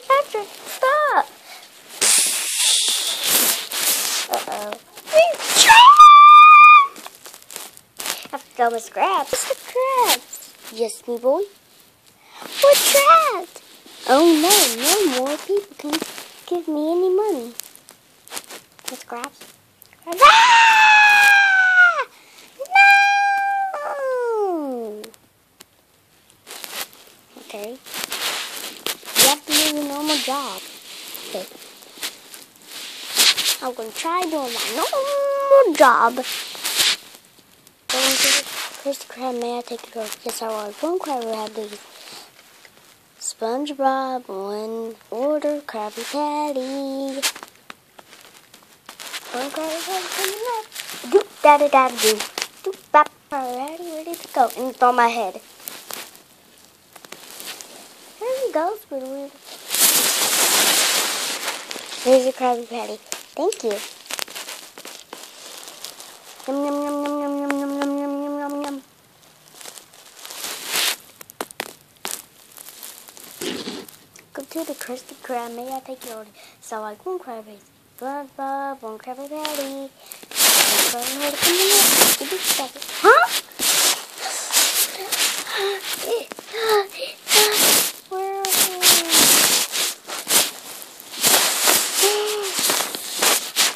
Patrick, stop! Uh-oh. I have to tell Mr. Krabs. Mr. Krabs! Yes, me boy? We're trapped! Oh no, no more people can give me any money. Mr. Krabs? Ah! No! Okay. You have to do your normal job. Okay. I'm going to try doing my normal job. First Krab, may I take it over? Yes, I will. One Krab will have these. SpongeBob, one order Krabby Patty. One Krabby Patty coming up. Doop da da da do. Doop bop. Ready to go. And it's on my head. There you go, Squidward. Here's your Krabby Patty. Thank you. Yum yum yum yum yum yum yum yum yum yum yum. Go to the Krusty Krab. May I take your order? So like one Krabby, SpongeBob, one Krabby Patty. Huh? Where are they?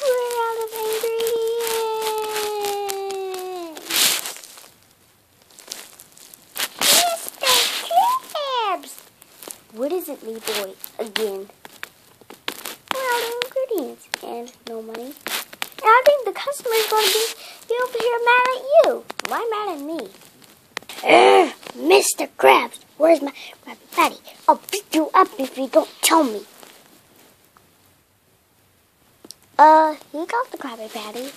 We're out of ingredients. Mr. Krabs! What is it, me boy? Again. We're out of ingredients and no money. And I think the customer's going to be over here mad at you. Why mad at me? Mr. Krabs, where's my Krabby Patty? I'll beat you up if you don't tell me. You got the Krabby Patty.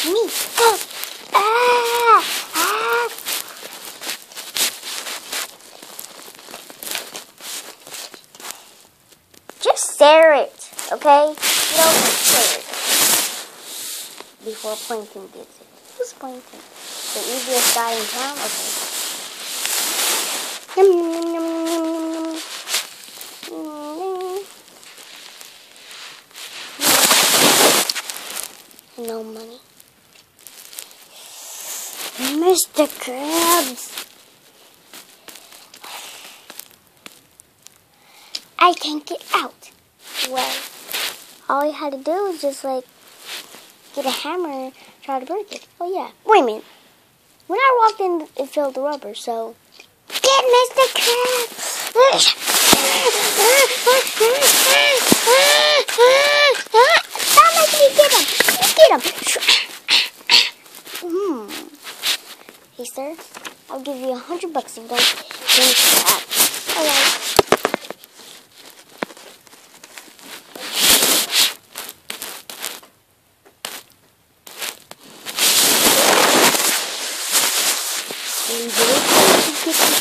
Me. Just share it, okay? You don't share it. Before Plankton gets it. Who's Plankton? The easiest guy in town? Okay. Yum, yum, yum, yum, yum, yum. No money. Mr. Krabs! I can't get out. Well, all you had to do was just like get a hammer and try to break it. Oh yeah. Wait a minute. When I walked in, it filled the rubber, so get Mr. Krabs! Stop making me get him! Get him! Hey sir, I'll give you $100 if you don't finish that. Alright.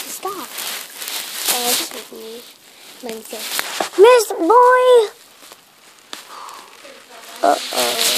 Stop. Just with me. Mr. Boy! Uh-oh.